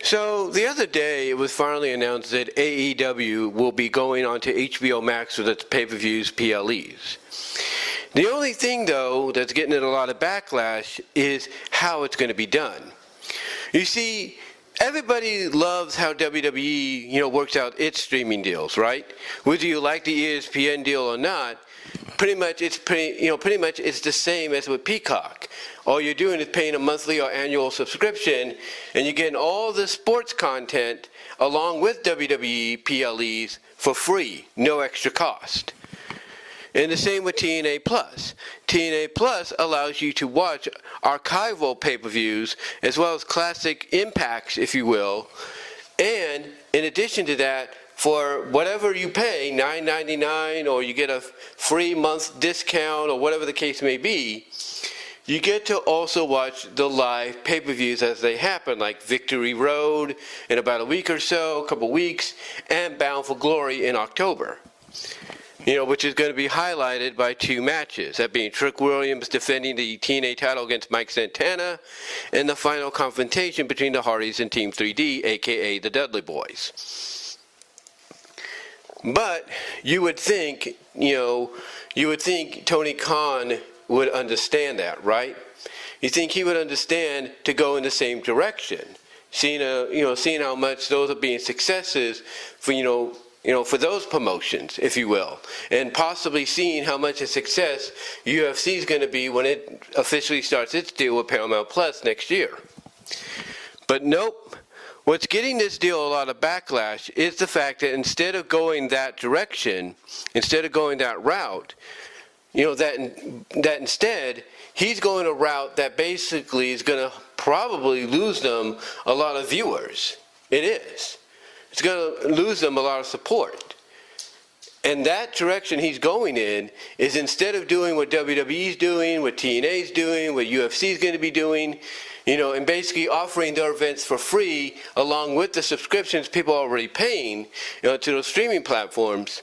So the other day, it was finally announced that AEW will be going onto HBO Max with its pay-per-views, PLEs. The only thing, though, that's getting it a lot of backlash is how it's going to be done. You see, everybody loves how WWE, works out its streaming deals, right? Whether you like the ESPN deal or not, pretty much it's the same as with Peacock. All you're doing is paying a monthly or annual subscription, and you're getting all the sports content along with WWE PLEs for free, no extra cost. And the same with TNA Plus. TNA Plus allows you to watch archival pay-per-views as well as classic impacts, if you will. And in addition to that, for whatever you pay, $9.99, or you get a free month discount, or whatever the case may be, you get to also watch the live pay-per-views as they happen, like Victory Road in about a week or so, a couple weeks, and Bound for Glory in October. Which is going to be highlighted by two matches, that being Trick Williams defending the TNA title against Mike Santana, and the final confrontation between the Hardys and Team 3D, aka the Dudley Boys. But you would think Tony Khan would understand that, right? You think he would understand to go in the same direction, seeing how much those are being successes for for those promotions, if you will, and possibly seeing how much a success UFC is going to be when it officially starts its deal with Paramount Plus next year. But nope. What's getting this deal a lot of backlash is the fact that instead of going that direction, instead of going that route, that instead he's going a route that basically is going to probably lose them a lot of viewers. It is. It's going to lose them a lot of support. And that direction he's going in is, instead of doing what WWE's doing, what TNA's doing, what UFC's going to be doing, and basically offering their events for free along with the subscriptions people are already paying, to those streaming platforms,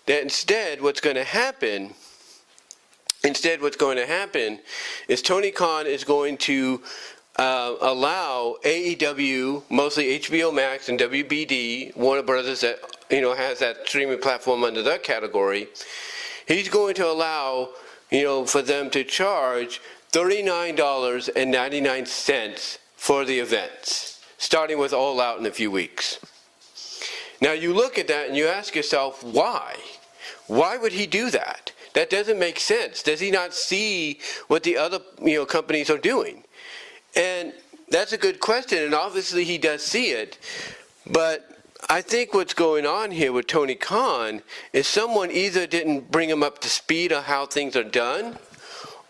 that instead what's going to happen is Tony Khan is going to allow AEW, mostly HBO Max and WBD, Warner Brothers, that has that streaming platform under that category. He's going to allow for them to charge $39.99 for the events, starting with All Out in a few weeks. Now you look at that and you ask yourself, why? Why would he do that? That doesn't make sense. Does he not see what the other companies are doing? And that's a good question, and obviously he does see it. But I think what's going on here with Tony Khan is someone either didn't bring him up to speed on how things are done,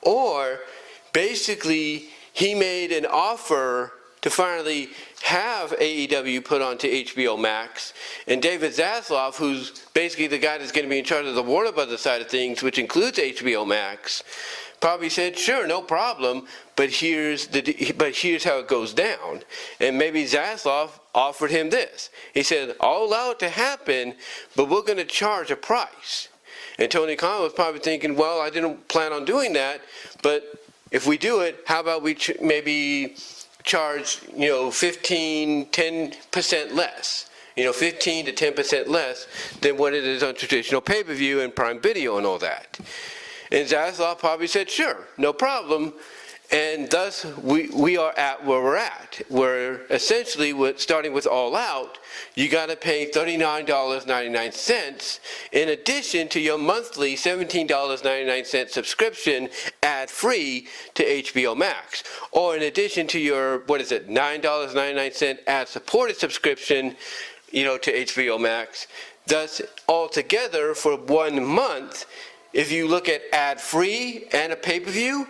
or basically he made an offer to finally have AEW put onto HBO Max, and David Zaslav, who's basically the guy that's going to be in charge of the Warner Brothers side of things, which includes HBO Max, probably said, sure, no problem, but here's how it goes down. And maybe Zaslav offered him this. He said, I'll allow it to happen, but we're going to charge a price. And Tony Khan was probably thinking, well, I didn't plan on doing that, but if we do it, how about we maybe charge 10% less, 15 to 10% less than what it is on traditional pay-per-view and Prime Video and all that. And Zaslav probably said, sure, no problem. And thus, we are at where we're at, where essentially, starting with All Out, you got to pay $39.99 in addition to your monthly $17.99 subscription ad-free to HBO Max, or in addition to your, $9.99 ad-supported subscription, to HBO Max. Thus, altogether, for 1 month, if you look at ad-free and a pay-per-view,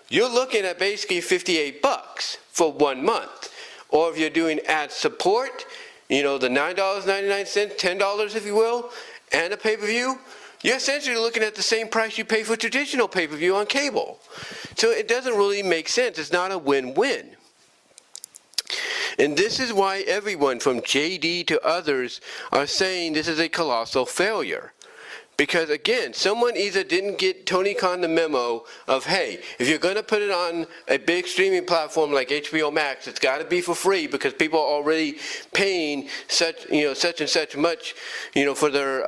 you're looking at basically $58 for 1 month. Or if you're doing ad support, the $9.99, $10 if you will, and a pay-per-view, you're essentially looking at the same price you pay for traditional pay-per-view on cable. So it doesn't really make sense. It's not a win-win. And this is why everyone from JD to others are saying this is a colossal failure. Because again, someone either didn't get Tony Khan the memo of, hey, if you're going to put it on a big streaming platform like Hbomax, it's got to be for free because people are already paying such and such much, for their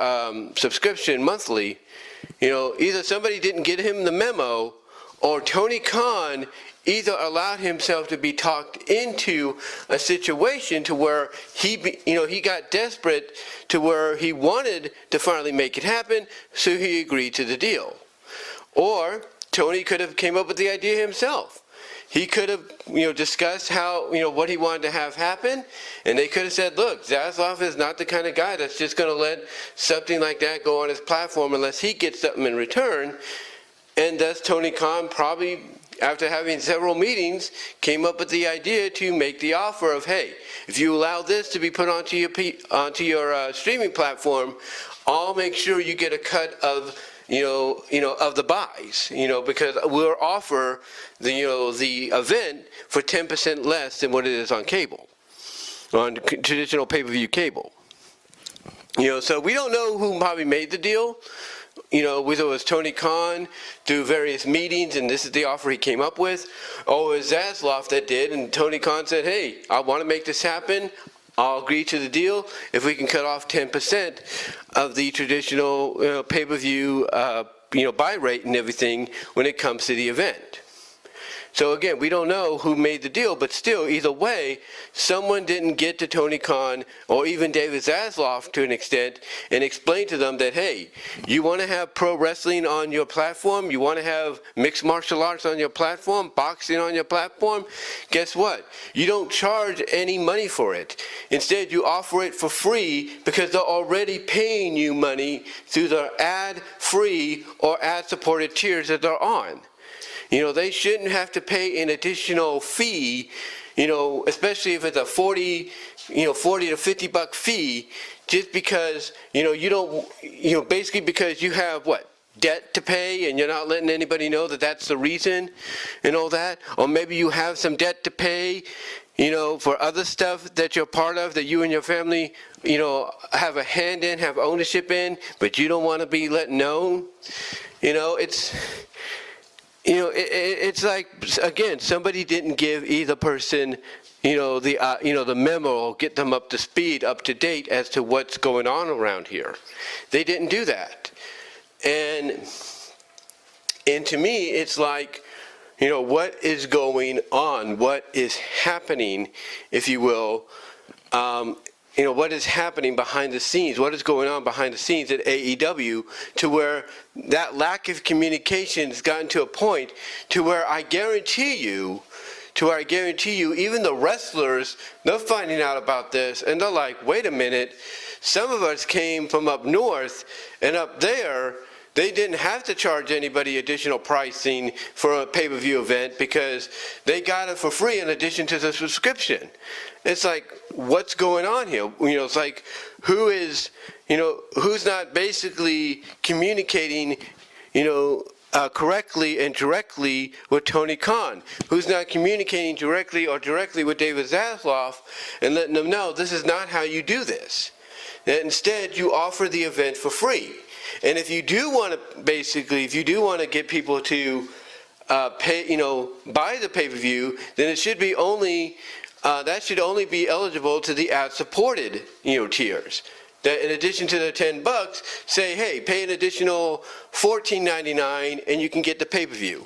subscription monthly. Either somebody didn't get him the memo, or Tony Khan either allowed himself to be talked into a situation to where he got desperate to where he wanted to finally make it happen, so he agreed to the deal. Or Tony could have came up with the idea himself. He could have, discussed how, what he wanted to have happen, and they could have said, look, Zaslav is not the kind of guy that's just going to let something like that go on his platform unless he gets something in return. And thus Tony Khan probably, after having several meetings, came up with the idea to make the offer of, hey, if you allow this to be put onto your streaming platform, I'll make sure you get a cut of of the buys, because we'll offer the event for 10% less than what it is on cable, on traditional pay-per-view cable. So we don't know who probably made the deal. Whether it was Tony Khan through various meetings and this is the offer he came up with, or it was Zaslav that did, and Tony Khan said, hey, I want to make this happen. I'll agree to the deal if we can cut off 10% of the traditional pay-per-view buy rate and everything when it comes to the event. So again, we don't know who made the deal, but still, either way, someone didn't get to Tony Khan or even David Zaslav to an extent and explain to them that, hey, you want to have pro wrestling on your platform, you want to have mixed martial arts on your platform, boxing on your platform, guess what? You don't charge any money for it. Instead, you offer it for free because they're already paying you money through their ad-free or ad-supported tiers that they're on. They shouldn't have to pay an additional fee, especially if it's a 40 to $50 fee, just because, you don't, basically because you have debt to pay and you're not letting anybody know that that's the reason and all that. Or maybe you have some debt to pay, for other stuff that you're part of, that you and your family, have a hand in, have ownership in, but you don't want to be let known. It's like, again, somebody didn't give either person, the memo, or get them up to speed, up to date as to what's going on around here. They didn't do that. And to me, it's like, what is going on? What is happening, if you will? What is happening behind the scenes? What is going on behind the scenes at AEW to where that lack of communication has gotten to a point to where I guarantee you, even the wrestlers, they're finding out about this and they're like, wait a minute, some of us came from up north and up there, they didn't have to charge anybody additional pricing for a pay-per-view event because they got it for free in addition to the subscription. It's like, what's going on here? It's like, who's not basically communicating, correctly and directly with Tony Khan? Who's not communicating directly with David Zaslav and letting them know this is not how you do this? That instead, you offer the event for free. And if you do want to get people to pay, buy the pay-per-view, then it should be only that should only be eligible to the ad-supported tiers. That in addition to the $10, say, hey, pay an additional $14.99 and you can get the pay-per-view.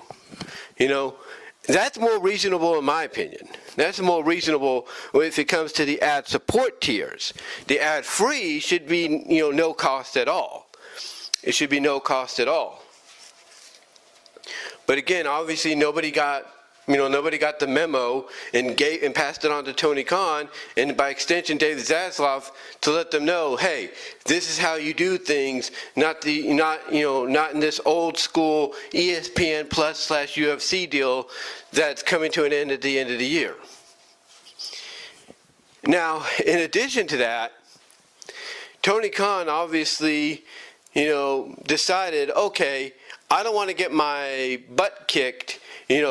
That's more reasonable in my opinion. That's more reasonable if it comes to the ad support tiers. The ad free should be no cost at all. It should be no cost at all. But again, obviously nobody got the memo and passed it on to Tony Khan and by extension David Zaslav to let them know, hey, this is how you do things, not in this old school ESPN Plus / UFC deal that's coming to an end at the end of the year. Now, in addition to that, Tony Khan obviously decided, okay, I don't want to get my butt kicked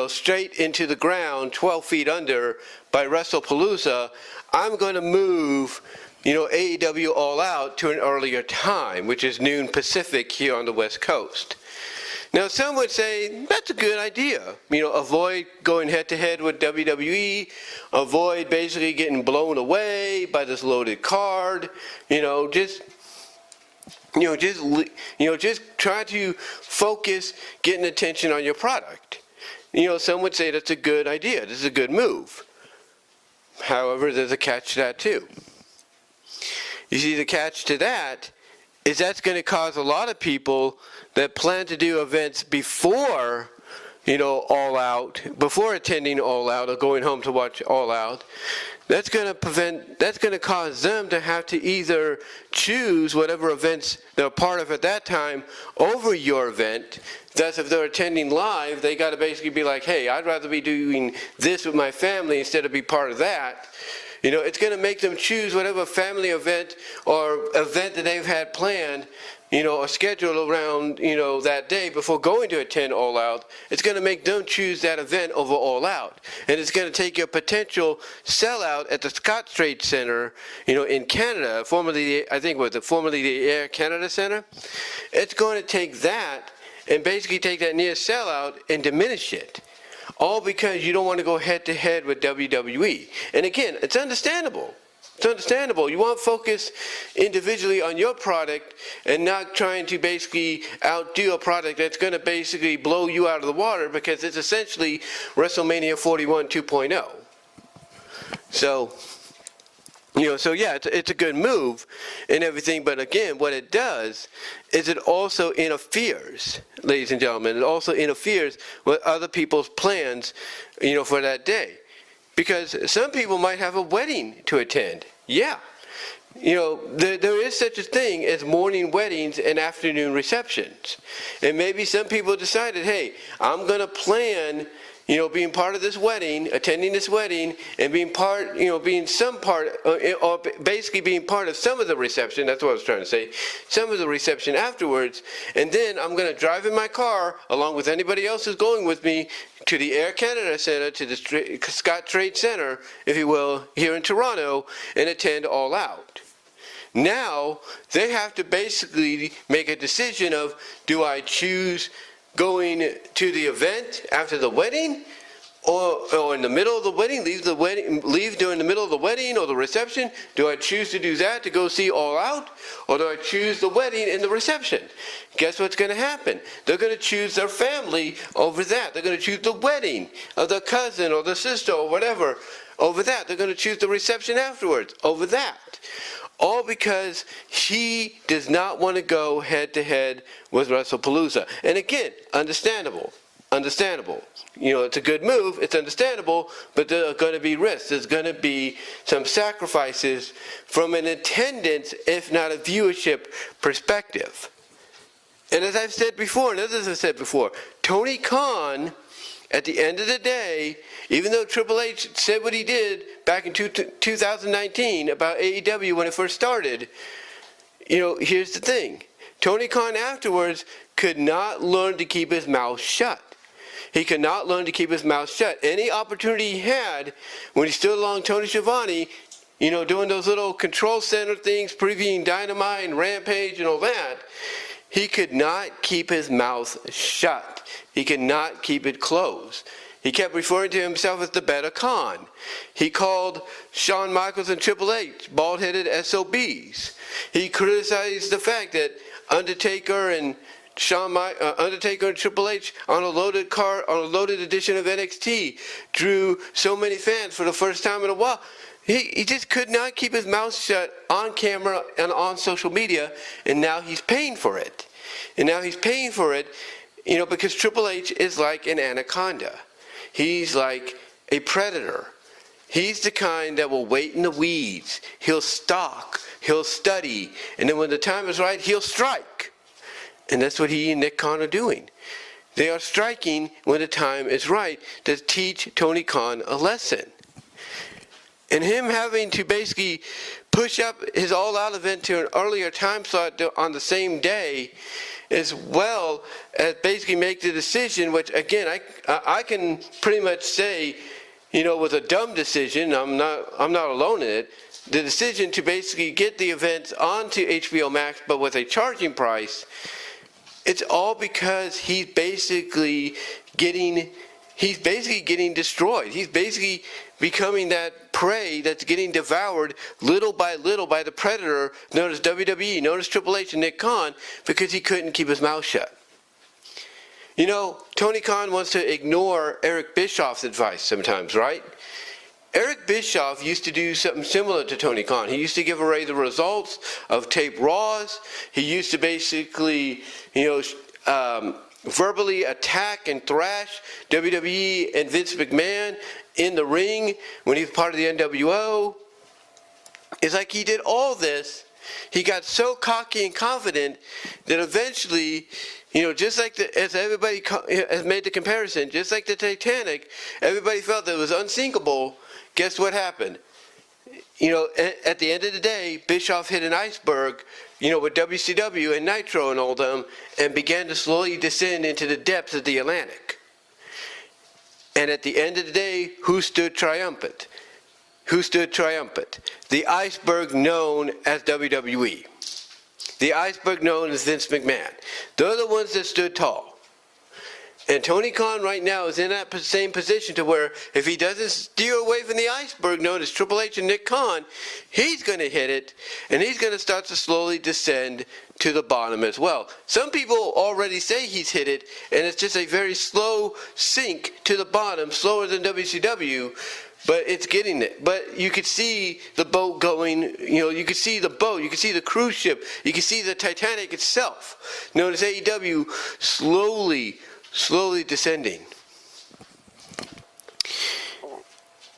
straight into the ground 12 feet under by Wrestlepalooza, I'm going to move AEW All Out to an earlier time, which is noon Pacific here on the West Coast. Now, some would say that's a good idea. Avoid going head-to-head with WWE, avoid basically getting blown away by this loaded card. Just try to focus, getting attention on your product. Some would say that's a good idea. This is a good move. However, there's a catch to that too. You see, the catch to that is that's going to cause a lot of people that plan to do events before, All Out, before attending All Out or going home to watch All Out. That's going to cause them to have to either choose whatever events they're part of at that time over your event. Thus, if they're attending live, they got to basically be like, hey, I'd rather be doing this with my family instead of be part of that. It's going to make them choose whatever family event or event that they've had planned, or scheduled around, that day before going to attend All Out. It's going to make them choose that event over All Out. And it's going to take your potential sellout at the Scotts Trade Center, in Canada, formerly the Air Canada Center. It's going to take that and basically take that near sellout and diminish it. All because you don't want to go head-to-head with WWE. And again, it's understandable. It's understandable. You want to focus individually on your product and not trying to basically outdo a product that's going to basically blow you out of the water, because it's essentially WrestleMania 41 2.0. So yeah, it's a good move and everything, but again, what it does is it also interferes, ladies and gentlemen, it also interferes with other people's plans, for that day. Because some people might have a wedding to attend. Yeah. There is such a thing as morning weddings and afternoon receptions. And maybe some people decided, hey, I'm going to plan being part of this wedding, attending this wedding, and being part, being some part, or basically being part of some of the reception, that's what I was trying to say, some of the reception afterwards, and then I'm going to drive in my car, along with anybody else who's going with me, to the Air Canada Center, to the Scotts Trade Center, if you will, here in Toronto, and attend All Out. Now, they have to basically make a decision of, do I choose going to the event after the wedding, or in the middle of the wedding, leave during the middle of the wedding or the reception? Do I choose to do that to go see All Out, or do I choose the wedding and the reception? Guess what's going to happen? They're going to choose their family over that. They're going to choose the wedding of their cousin or their sister or whatever over that. They're going to choose the reception afterwards over that. All because he does not want to go head-to-head with Wrestlepalooza. And again, understandable. It's a good move, it's understandable, but there are going to be risks. There's going to be some sacrifices from an attendance, if not a viewership perspective. And as I've said before, and others have said before, Tony Khan, at the end of the day, even though Triple H said what he did back in 2019 about AEW when it first started, here's the thing. Tony Khan afterwards could not learn to keep his mouth shut. He could not learn to keep his mouth shut. Any opportunity he had when he stood along Tony Schiavone, doing those little control center things, previewing Dynamite and Rampage and all that, he could not keep his mouth shut. He could not keep it closed. He kept referring to himself as the better Khan. He called Shawn Michaels and Triple H bald-headed SOBs. He criticized the fact that Undertaker and Triple H on a loaded edition of NXT drew so many fans for the first time in a while. He just could not keep his mouth shut on camera and on social media, and now he's paying for it. Because Triple H is like an anaconda. He's like a predator. He's the kind that will wait in the weeds. He'll stalk, he'll study, and then when the time is right, he'll strike. And that's what he and Nick Khan are doing. They are striking when the time is right to teach Tony Khan a lesson. And him having to basically push up his All Out event to an earlier time slot on the same day, as well as basically make the decision, which again, I can pretty much say, was a dumb decision. I'm not alone in it. The decision to basically get the events onto HBO Max, but with a charging price, it's all because he's basically getting destroyed. He's basically becoming that prey that's getting devoured little by little by the predator known as WWE, known as Triple H and Nick Khan, because he couldn't keep his mouth shut. Tony Khan wants to ignore Eric Bischoff's advice sometimes, right? Eric Bischoff used to do something similar to Tony Khan. He used to give away the results of tape Raws. He used to basically, verbally attack and thrash WWE and Vince McMahon in the ring when he was part of the NWO. It's like he did all this. He got so cocky and confident that eventually, just like as everybody has made the comparison, just like the Titanic, everybody felt that it was unsinkable. Guess what happened? At the end of the day, Bischoff hit an iceberg, with WCW and Nitro and all them, and began to slowly descend into the depths of the Atlantic. And at the end of the day, who stood triumphant? Who stood triumphant? The iceberg known as WWE. The iceberg known as Vince McMahon. They're the ones that stood tall. And Tony Khan right now is in that same position to where if he doesn't steer away from the iceberg known as Triple H and Nick Khan, he's going to hit it, and he's going to start to slowly descend to the bottom as well. Some people already say he's hit it, and it's just a very slow sink to the bottom, slower than WCW, but it's getting it. But you could see the boat going, you could see the boat, you could see the cruise ship, you could see the Titanic itself, known as AEW, slowly descending.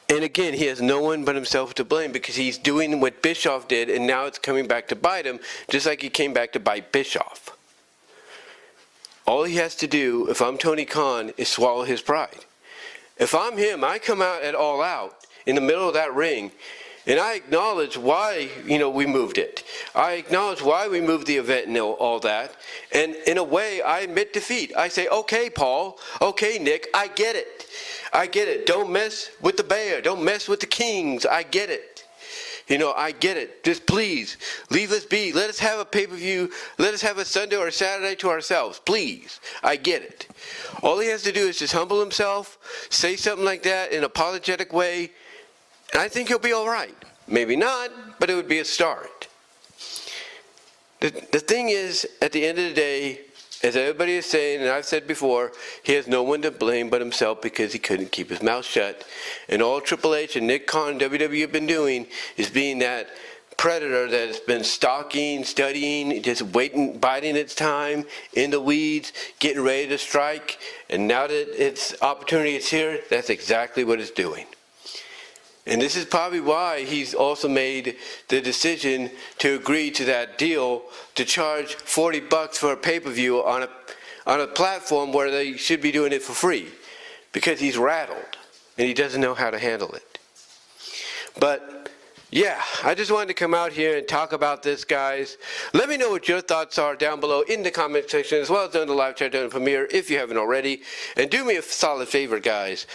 And again, he has no one but himself to blame because he's doing what Bischoff did, and now it's coming back to bite him, just like he came back to bite Bischoff. All he has to do, if I'm Tony Khan, is swallow his pride. If I'm him, I come out at All Out in the middle of that ring, and I acknowledge why, we moved it. I acknowledge why we moved the event and all that. And in a way, I admit defeat. I say, okay, Paul. Okay, Nick, I get it. I get it. Don't mess with the bear. Don't mess with the kings. I get it. I get it. Just please, leave us be. Let us have a pay-per-view. Let us have a Sunday or a Saturday to ourselves. Please. I get it. All he has to do is just humble himself, say something like that in an apologetic way, I think he'll be all right. Maybe not, but it would be a start. The thing is, at the end of the day, as everybody is saying, and I've said before, he has no one to blame but himself because he couldn't keep his mouth shut. And all Triple H and Nick Khan and WWE have been doing is being that predator that has been stalking, studying, just waiting, biding its time in the weeds, getting ready to strike. And now that its opportunity is here, that's exactly what it's doing. And this is probably why he's also made the decision to agree to that deal to charge $40 for a pay-per-view on a platform where they should be doing it for free, because he's rattled and he doesn't know how to handle it. But yeah, I just wanted to come out here and talk about this, guys. Let me know what your thoughts are down below in the comment section, as well as down the live chat during the premiere if you haven't already. And do me a solid favor, guys.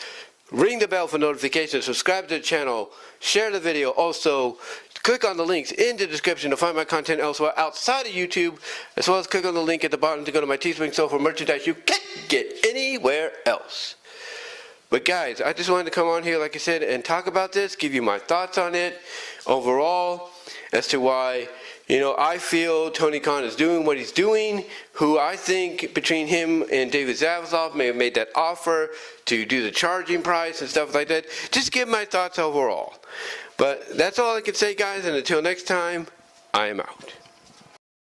Ring the bell for notifications, subscribe to the channel, share the video. Also, click on the links in the description to find my content elsewhere outside of YouTube, as well as click on the link at the bottom to go to my Teespring store for merchandise you can't get anywhere else. But guys, I just wanted to come on here, like I said, and talk about this, give you my thoughts on it overall, as to why, I feel Tony Khan is doing what he's doing, who I think between him and David Zaslav may have made that offer to do the charging price and stuff like that. Just give my thoughts overall. But that's all I can say, guys, and until next time, I am out.